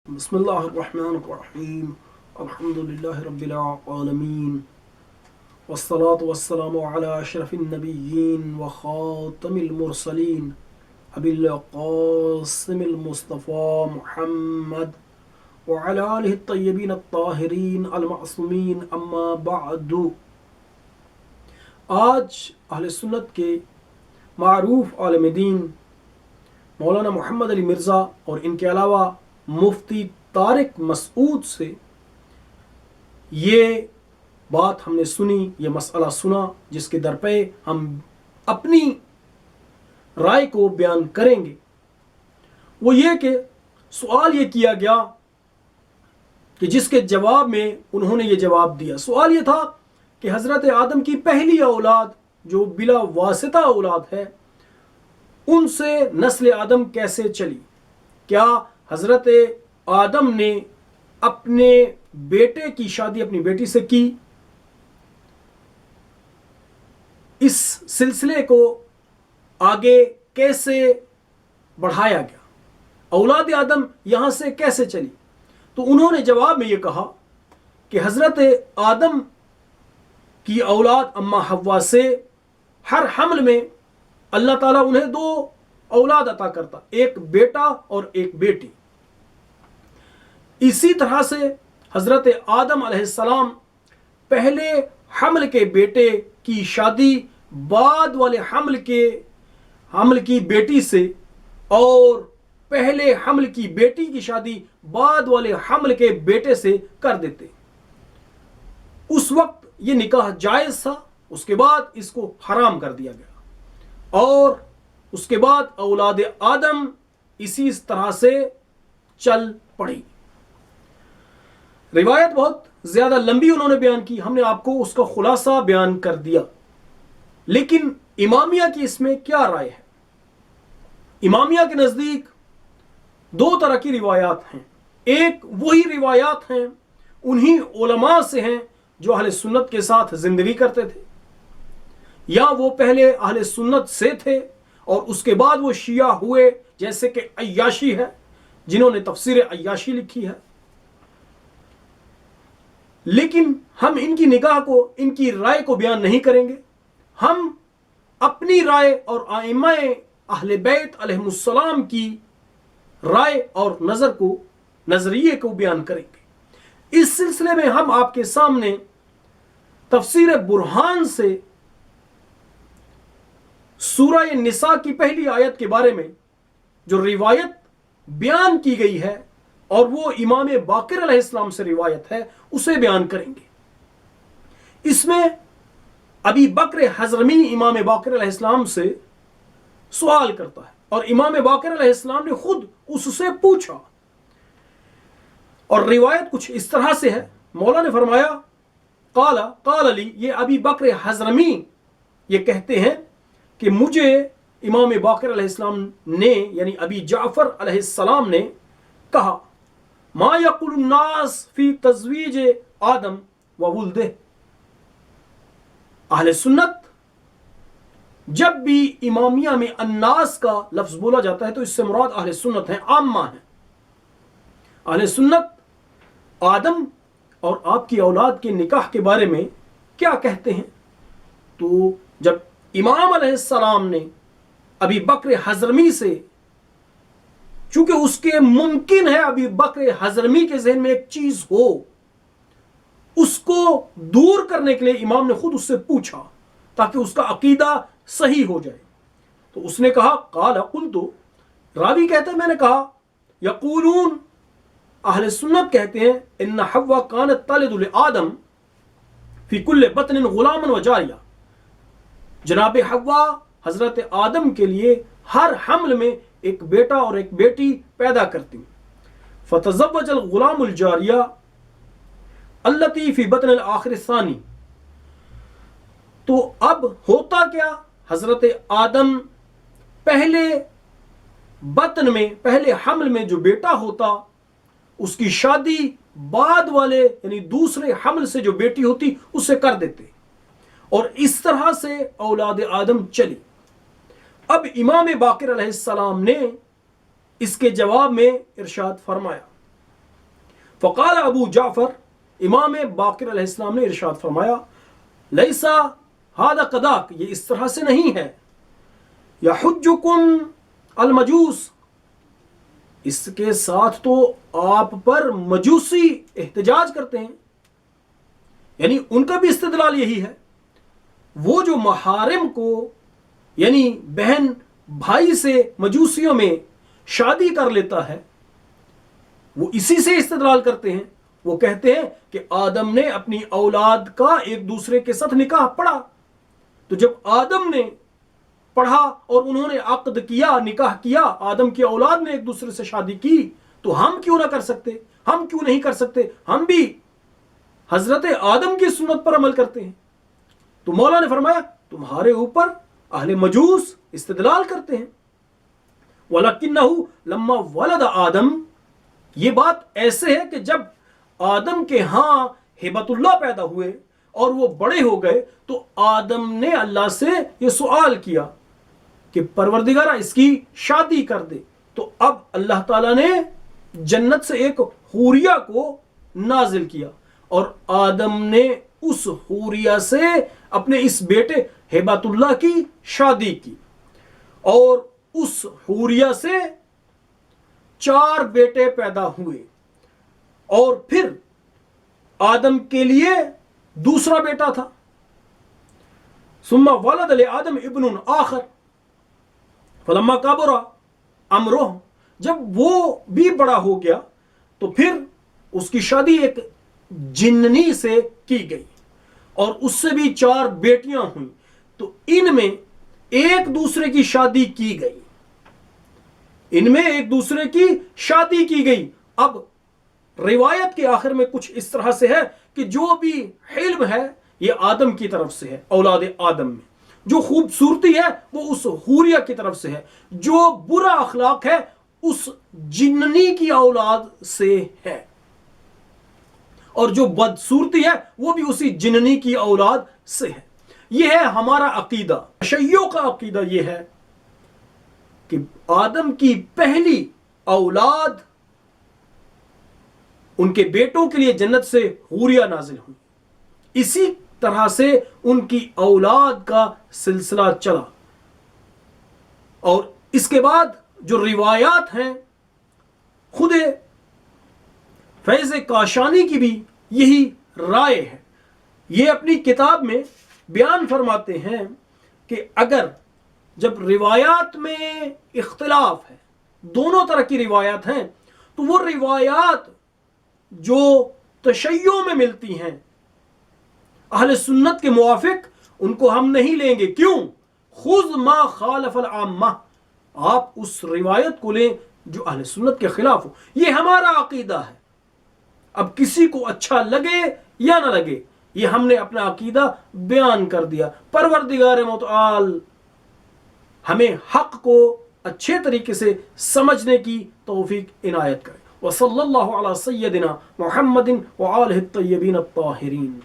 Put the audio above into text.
بسم اللہ الرحمن الرحیم الحمد للہ رب العالمین والصلاة والسلام علی اشرف النبیین وخاتم المرسلین ابی القاسم المصطفیٰ محمد وعلی آلہ الطیبین الطاہرین المعصومین اما بعد۔ آج اہل سنت کے معروف عالم دین مولانا محمد علی مرزا اور ان کے علاوہ مفتی طارق مسعود سے یہ بات ہم نے سنی، یہ مسئلہ سنا، جس کے درپے ہم اپنی رائے کو بیان کریں گے۔ وہ یہ کہ سوال یہ کیا گیا کہ جس کے جواب میں انہوں نے یہ جواب دیا۔ سوال یہ تھا کہ حضرت آدم کی پہلی اولاد جو بلا واسطہ اولاد ہے، ان سے نسل آدم کیسے چلی؟ کیا حضرت آدم نے اپنے بیٹے کی شادی اپنی بیٹی سے کی؟ اس سلسلے کو آگے کیسے بڑھایا گیا؟ اولاد آدم یہاں سے کیسے چلی؟ تو انہوں نے جواب میں یہ کہا کہ حضرت آدم کی اولاد اما حوا سے ہر حمل میں اللہ تعالیٰ انہیں دو اولاد عطا کرتا، ایک بیٹا اور ایک بیٹی۔ اسی طرح سے حضرت آدم علیہ السلام پہلے حمل کے بیٹے کی شادی بعد والے حمل کی بیٹی سے، اور پہلے حمل کی بیٹی کی شادی بعد والے حمل کے بیٹے سے کر دیتے۔ اس وقت یہ نکاح جائز تھا، اس کے بعد اس کو حرام کر دیا گیا، اور اس کے بعد اولاد آدم اسی طرح سے چل پڑی۔ روایت بہت زیادہ لمبی انہوں نے بیان کی، ہم نے آپ کو اس کا خلاصہ بیان کر دیا۔ لیکن امامیہ کی اس میں کیا رائے ہے؟ امامیہ کے نزدیک دو طرح کی روایات ہیں۔ ایک وہی روایات ہیں، انہی علماء سے ہیں جو اہل سنت کے ساتھ زندگی کرتے تھے، یا وہ پہلے اہل سنت سے تھے اور اس کے بعد وہ شیعہ ہوئے، جیسے کہ عیاشی ہے، جنہوں نے تفسیر عیاشی لکھی ہے۔ لیکن ہم ان کی نگاہ کو، ان کی رائے کو بیان نہیں کریں گے، ہم اپنی رائے اور ائمہ اہل بیت علیہم السلام کی رائے اور نظریے کو بیان کریں گے۔ اس سلسلے میں ہم آپ کے سامنے تفسیر برہان سے سورہ نساء کی پہلی آیت کے بارے میں جو روایت بیان کی گئی ہے، اور وہ امام باقر علیہ السلام سے روایت ہے، اسے بیان کریں گے۔ اس میں ابی بکر حضرمی امام باقر علیہ السلام سے سوال کرتا ہے، اور امام باقر علیہ السلام نے خود اس سے پوچھا، اور روایت کچھ اس طرح سے ہے۔ مولا نے فرمایا قال علی، یہ ابی بکر حضرمی یہ کہتے ہیں کہ مجھے امام باقر علیہ السلام نے، یعنی ابی جعفر علیہ السلام نے کہا، ما یقول الناس فی تزویج آدم و ولدہ۔ اہل سنت جب بھی امامیہ میں الناس کا لفظ بولا جاتا ہے تو اس سے مراد اہل سنت ہیں، عامہ ہیں۔ اہل سنت آدم اور آپ کی اولاد کے نکاح کے بارے میں کیا کہتے ہیں؟ تو جب امام علیہ السلام نے ابی بکر حضرمی سے، چونکہ اس کے ممکن ہے ابی بکر حضرمی کے ذہن میں ایک چیز ہو، اس کو دور کرنے کے لیے امام نے خود اس سے پوچھا تاکہ اس کا عقیدہ صحیح ہو جائے۔ تو اس نے کہا قال قلت، راوی کہتے ہیں میں نے کہا، یقولون، اہل سنت کہتے ہیں، ان حوا کانت تلد لآدم فی کل بطن غلاما و جاریہ، جناب حوا حضرت آدم کے لیے ہر حمل میں ایک بیٹا اور ایک بیٹی پیدا کرتی۔ فتزوج الغلام الجاریہ التی فی بطن الآخر الثانی۔ تو اب ہوتا کیا، حضرت آدم پہلے بطن میں، پہلے حمل میں جو بیٹا ہوتا، اس کی شادی بعد والے یعنی دوسرے حمل سے جو بیٹی ہوتی اس سے کر دیتے، اور اس طرح سے اولاد آدم چلی۔ اب امام باقر علیہ السلام نے اس کے جواب میں ارشاد فرمایا فقال ابو جعفر، امام باقر علیہ السلام نے ارشاد فرمایا، لیسا ھذا قداک، یہ اس طرح سے نہیں ہے، یحجکم المجوس، اس کے ساتھ تو آپ پر مجوسی احتجاج کرتے ہیں، یعنی ان کا بھی استدلال یہی ہے، وہ جو محارم کو یعنی بہن بھائی سے مجوسیوں میں شادی کر لیتا ہے وہ اسی سے استدلال کرتے ہیں، وہ کہتے ہیں کہ آدم نے اپنی اولاد کا ایک دوسرے کے ساتھ نکاح پڑھا، تو جب آدم نے پڑھا اور انہوں نے عقد کیا، نکاح کیا، آدم کی اولاد نے ایک دوسرے سے شادی کی، تو ہم کیوں نہ کر سکتے، ہم کیوں نہیں کر سکتے، ہم بھی حضرت آدم کی سنت پر عمل کرتے ہیں۔ تو مولا نے فرمایا تمہارے اوپر اہل مجوس استدلال کرتے ہیں۔ وَلَكِنَّهُ لَمَّا وَلَدَ آدم، یہ بات ایسے ہے کہ جب آدم کے ہاں ہبت اللہ پیدا ہوئے اور وہ بڑے ہو گئے تو آدم نے اللہ سے یہ سوال کیا کہ پروردگارہ اس کی شادی کر دے، تو اب اللہ تعالیٰ نے جنت سے ایک حوریہ کو نازل کیا اور آدم نے اس حوریہ سے اپنے اس بیٹے ہبت اللہ کی شادی کی، اور اس حوریہ سے 4 بیٹے پیدا ہوئے، اور پھر آدم کے لیے دوسرا بیٹا تھا، ثم ولد لآدم ابن آخر فلما کبر امرہ، جب وہ بھی بڑا ہو گیا تو پھر اس کی شادی ایک جننی سے کی گئی اور اس سے بھی 4 بیٹیاں ہوئیں، تو ان میں ایک دوسرے کی شادی کی گئی، ان میں ایک دوسرے کی شادی کی گئی۔ اب روایت کے آخر میں کچھ اس طرح سے ہے کہ جو بھی حلم ہے یہ آدم کی طرف سے ہے، اولاد آدم میں جو خوبصورتی ہے وہ اس حوریہ کی طرف سے ہے، جو برا اخلاق ہے اس جننی کی اولاد سے ہے، اور جو بدصورتی ہے وہ بھی اسی جننی کی اولاد سے ہے۔ یہ ہے ہمارا عقیدہ، شیعوں کا عقیدہ یہ ہے کہ آدم کی پہلی اولاد ان کے بیٹوں کے لیے جنت سے حوریہ نازل ہوئی، اسی طرح سے ان کی اولاد کا سلسلہ چلا، اور اس کے بعد جو روایات ہیں خود فیض کاشانی کی بھی یہی رائے ہے، یہ اپنی کتاب میں بیان فرماتے ہیں کہ اگر جب روایات میں اختلاف ہے، دونوں طرح کی روایات ہیں، تو وہ روایات جو تشیع میں ملتی ہیں اہل سنت کے موافق ان کو ہم نہیں لیں گے۔ کیوں؟ خذ ما خالف العامہ، آپ اس روایت کو لیں جو اہل سنت کے خلاف ہو، یہ ہمارا عقیدہ ہے۔ اب کسی کو اچھا لگے یا نہ لگے، یہ ہم نے اپنا عقیدہ بیان کر دیا۔ پروردگار متعال ہمیں حق کو اچھے طریقے سے سمجھنے کی توفیق عنایت کرے۔ وصلی اللہ علی سیدنا محمد وآلہ الطیبین الطاہرین۔